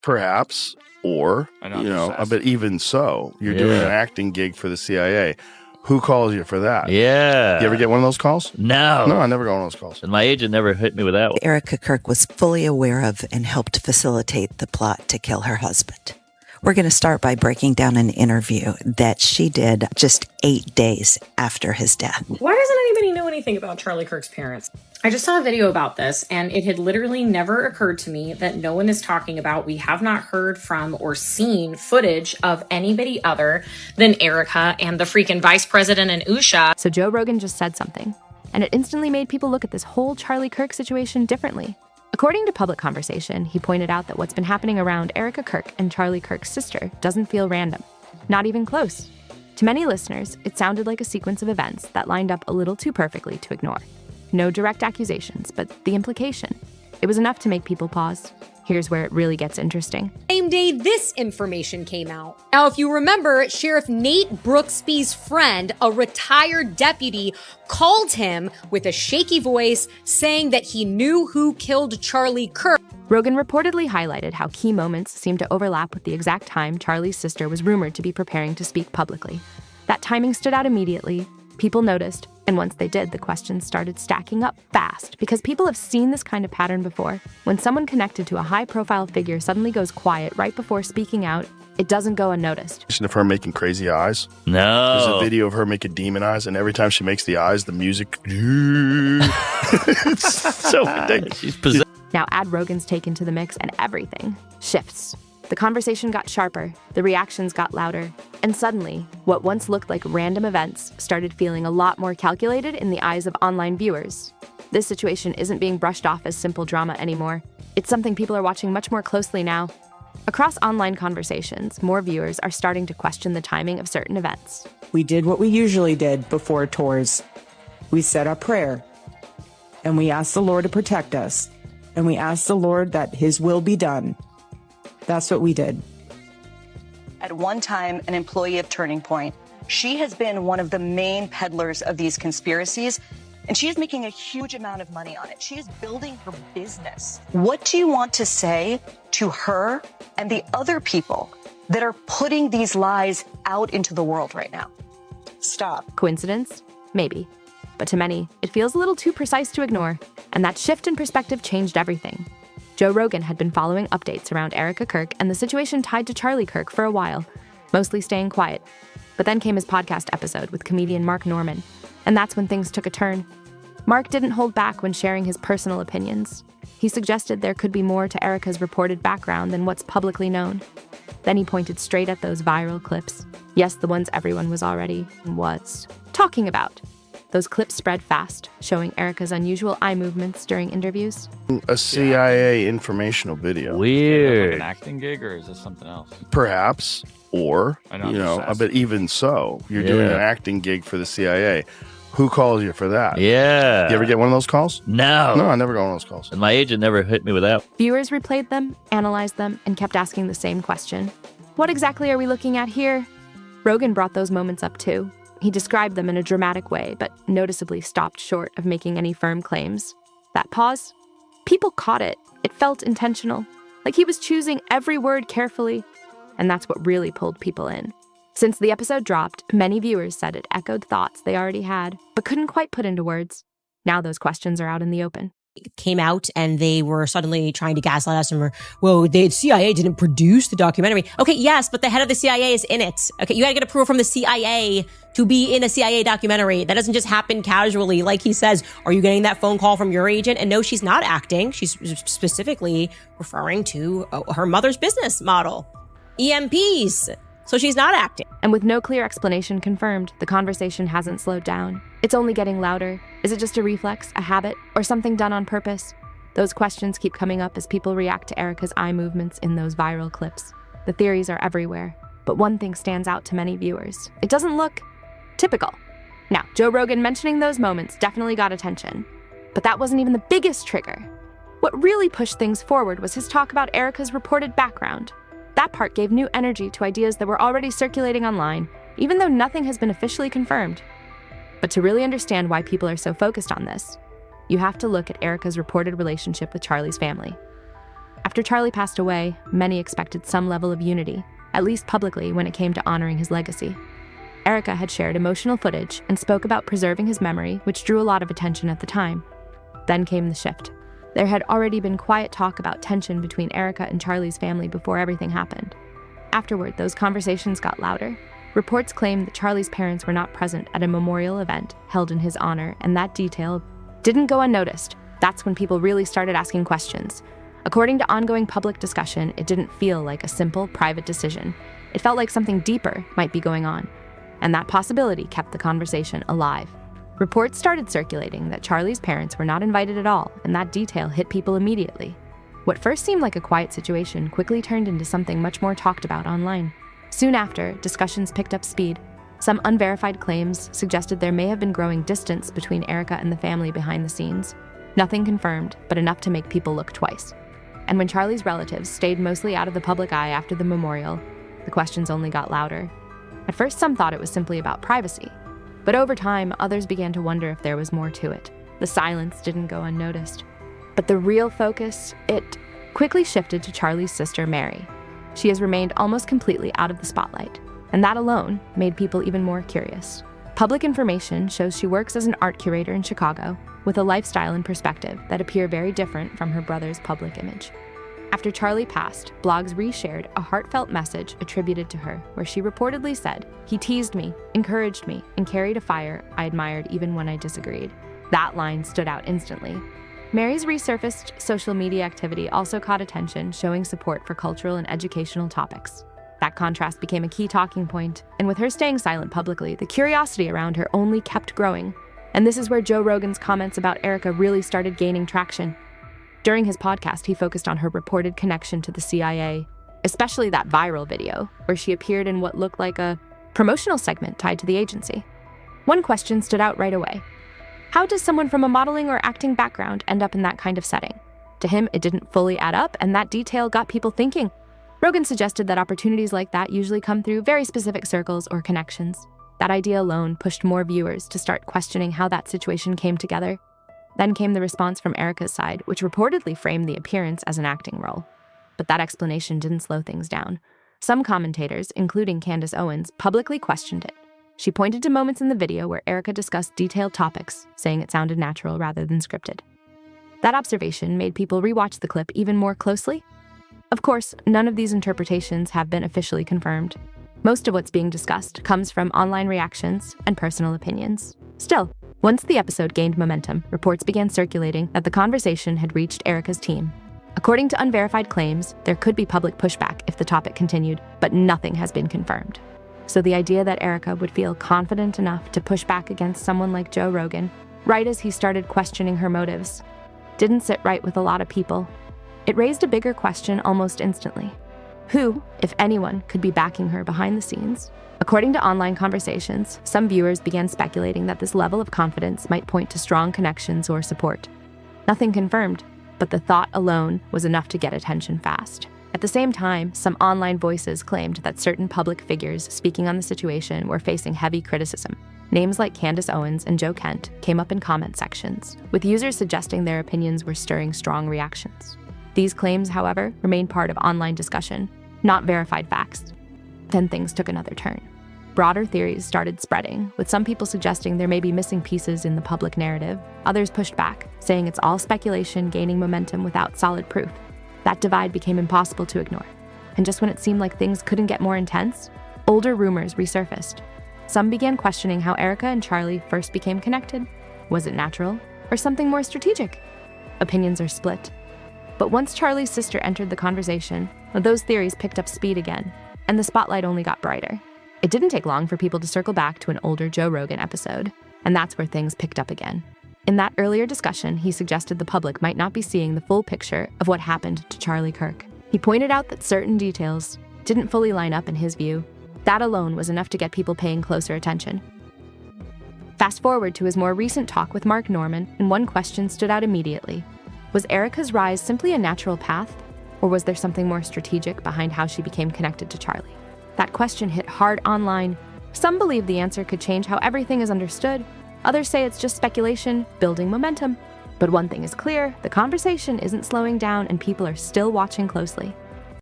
Perhaps. Or, but even so, you're doing an acting gig for the CIA. Who calls you for that? Yeah. You ever get one of those calls? No. No, I never got one of those calls. And my agent never hit me with that one. Erika Kirk was fully aware of and helped facilitate the plot to kill her husband. We're going to start by breaking down an interview that she did just 8 days after his death. Why doesn't anybody know anything about Charlie Kirk's parents? I just saw a video about this, and it had literally never occurred to me that no one is talking about. We have not heard from or seen footage of anybody other than Erika and the freaking vice president and Usha. So Joe Rogan just said something, and it instantly made people look at this whole Charlie Kirk situation differently. According to Public Conversation, he pointed out that what's been happening around Erika Kirk and Charlie Kirk's sister doesn't feel random, not even close. To many listeners, it sounded like a sequence of events that lined up a little too perfectly to ignore. No direct accusations, but the implication. It was enough to make people pause. Here's where it really gets interesting. Same day this information came out. Now, if you remember, Sheriff Nate Brooksby's friend, a retired deputy, called him with a shaky voice saying that he knew who killed Charlie Kirk. Rogan reportedly highlighted how key moments seemed to overlap with the exact time Charlie's sister was rumored to be preparing to speak publicly. That timing stood out immediately. People noticed, and once they did, the questions started stacking up fast because people have seen this kind of pattern before. When someone connected to a high-profile figure suddenly goes quiet right before speaking out, it doesn't go unnoticed. Of her making crazy eyes. No. There's a video of her making demon eyes, and every time she makes the eyes, the music. It's so ridiculous. She's possessed. Now add Rogan's take into the mix, and everything shifts. The conversation got sharper, the reactions got louder, and suddenly, what once looked like random events started feeling a lot more calculated in the eyes of online viewers. This situation isn't being brushed off as simple drama anymore. It's something people are watching much more closely now. Across online conversations, more viewers are starting to question the timing of certain events. We did what we usually did before tours. We said our prayer, and we asked the Lord to protect us, and we asked the Lord that His will be done. That's what we did. At one time, an employee of Turning Point, she has been one of the main peddlers of these conspiracies, and she is making a huge amount of money on it. She is building her business. What do you want to say to her and the other people that are putting these lies out into the world right now? Stop. Coincidence? Maybe. But to many, it feels a little too precise to ignore, and that shift in perspective changed everything. Joe Rogan had been following updates around Erika Kirk and the situation tied to Charlie Kirk for a while, mostly staying quiet. But then came his podcast episode with comedian Mark Norman, and that's when things took a turn. Mark didn't hold back when sharing his personal opinions. He suggested there could be more to Erika's reported background than what's publicly known. Then he pointed straight at those viral clips. Yes, the ones everyone was talking about. Those clips spread fast, showing Erika's unusual eye movements during interviews. A CIA informational video. Weird. Like an acting gig, or is this something else? Perhaps. Or, but even so, you're doing an acting gig for the CIA. Who calls you for that? Yeah. You ever get one of those calls? No. No, I never got one of those calls. And my agent never hit me with that. Viewers replayed them, analyzed them, and kept asking the same question. What exactly are we looking at here? Rogan brought those moments up too. He described them in a dramatic way, but noticeably stopped short of making any firm claims. That pause? People caught it. It felt intentional, like he was choosing every word carefully. And that's what really pulled people in. Since the episode dropped, many viewers said it echoed thoughts they already had, but couldn't quite put into words. Now those questions are out in the open. Came out and they were suddenly trying to gaslight us and were, the CIA didn't produce the documentary. Okay, yes, but the head of the CIA is in it. Okay, you gotta get approval from the CIA to be in a CIA documentary. That doesn't just happen casually. Like he says, are you getting that phone call from your agent? And no, she's not acting. She's specifically referring to her mother's business model, EMPs. So she's not acting. And with no clear explanation confirmed, the conversation hasn't slowed down. It's only getting louder. Is it just a reflex, a habit, or something done on purpose? Those questions keep coming up as people react to Erika's eye movements in those viral clips. The theories are everywhere, but one thing stands out to many viewers. It doesn't look typical. Now, Joe Rogan mentioning those moments definitely got attention, but that wasn't even the biggest trigger. What really pushed things forward was his talk about Erika's reported background. That part gave new energy to ideas that were already circulating online, even though nothing has been officially confirmed. But to really understand why people are so focused on this, you have to look at Erika's reported relationship with Charlie's family. After Charlie passed away, many expected some level of unity, at least publicly when it came to honoring his legacy. Erika had shared emotional footage and spoke about preserving his memory, which drew a lot of attention at the time. Then came the shift. There had already been quiet talk about tension between Erika and Charlie's family before everything happened. Afterward, those conversations got louder. Reports claimed that Charlie's parents were not present at a memorial event held in his honor, and that detail didn't go unnoticed. That's when people really started asking questions. According to ongoing public discussion, it didn't feel like a simple, private decision. It felt like something deeper might be going on, and that possibility kept the conversation alive. Reports started circulating that Charlie's parents were not invited at all, and that detail hit people immediately. What first seemed like a quiet situation quickly turned into something much more talked about online. Soon after, discussions picked up speed. Some unverified claims suggested there may have been growing distance between Erika and the family behind the scenes. Nothing confirmed, but enough to make people look twice. And when Charlie's relatives stayed mostly out of the public eye after the memorial, the questions only got louder. At first, some thought it was simply about privacy. But over time, others began to wonder if there was more to it. The silence didn't go unnoticed. But the real focus, it quickly shifted to Charlie's sister, Mary. She has remained almost completely out of the spotlight, and that alone made people even more curious. Public information shows she works as an art curator in Chicago, with a lifestyle and perspective that appear very different from her brother's public image. After Charlie passed, blogs reshared a heartfelt message attributed to her, where she reportedly said, "He teased me, encouraged me, and carried a fire I admired even when I disagreed." That line stood out instantly. Mary's resurfaced social media activity also caught attention, showing support for cultural and educational topics. That contrast became a key talking point, and with her staying silent publicly, the curiosity around her only kept growing. And this is where Joe Rogan's comments about Erika really started gaining traction. During his podcast, he focused on her reported connection to the CIA, especially that viral video where she appeared in what looked like a promotional segment tied to the agency. One question stood out right away. How does someone from a modeling or acting background end up in that kind of setting? To him, it didn't fully add up, and that detail got people thinking. Rogan suggested that opportunities like that usually come through very specific circles or connections. That idea alone pushed more viewers to start questioning how that situation came together. Then came the response from Erika's side, which reportedly framed the appearance as an acting role. But that explanation didn't slow things down. Some commentators, including Candace Owens, publicly questioned it. She pointed to moments in the video where Erika discussed detailed topics, saying it sounded natural rather than scripted. That observation made people rewatch the clip even more closely. Of course, none of these interpretations have been officially confirmed. Most of what's being discussed comes from online reactions and personal opinions. Still, once the episode gained momentum, reports began circulating that the conversation had reached Erika's team. According to unverified claims, there could be public pushback if the topic continued, but nothing has been confirmed. So the idea that Erika would feel confident enough to push back against someone like Joe Rogan, right as he started questioning her motives, didn't sit right with a lot of people. It raised a bigger question almost instantly. Who, if anyone, could be backing her behind the scenes? According to online conversations, some viewers began speculating that this level of confidence might point to strong connections or support. Nothing confirmed, but the thought alone was enough to get attention fast. At the same time, some online voices claimed that certain public figures speaking on the situation were facing heavy criticism. Names like Candace Owens and Joe Kent came up in comment sections, with users suggesting their opinions were stirring strong reactions. These claims, however, remained part of online discussion, not verified facts. Then things took another turn. Broader theories started spreading, with some people suggesting there may be missing pieces in the public narrative. Others pushed back, saying it's all speculation gaining momentum without solid proof. That divide became impossible to ignore. And just when it seemed like things couldn't get more intense, older rumors resurfaced. Some began questioning how Erika and Charlie first became connected. Was it natural, or something more strategic? Opinions are split. But once Charlie's sister entered the conversation, those theories picked up speed again, and the spotlight only got brighter. It didn't take long for people to circle back to an older Joe Rogan episode, and that's where things picked up again. In that earlier discussion, he suggested the public might not be seeing the full picture of what happened to Charlie Kirk. He pointed out that certain details didn't fully line up in his view. That alone was enough to get people paying closer attention. Fast forward to his more recent talk with Mark Norman, and one question stood out immediately. Was Erika's rise simply a natural path, or was there something more strategic behind how she became connected to Charlie? That question hit hard online. Some believe the answer could change how everything is understood. Others say it's just speculation, building momentum. But one thing is clear, the conversation isn't slowing down and people are still watching closely.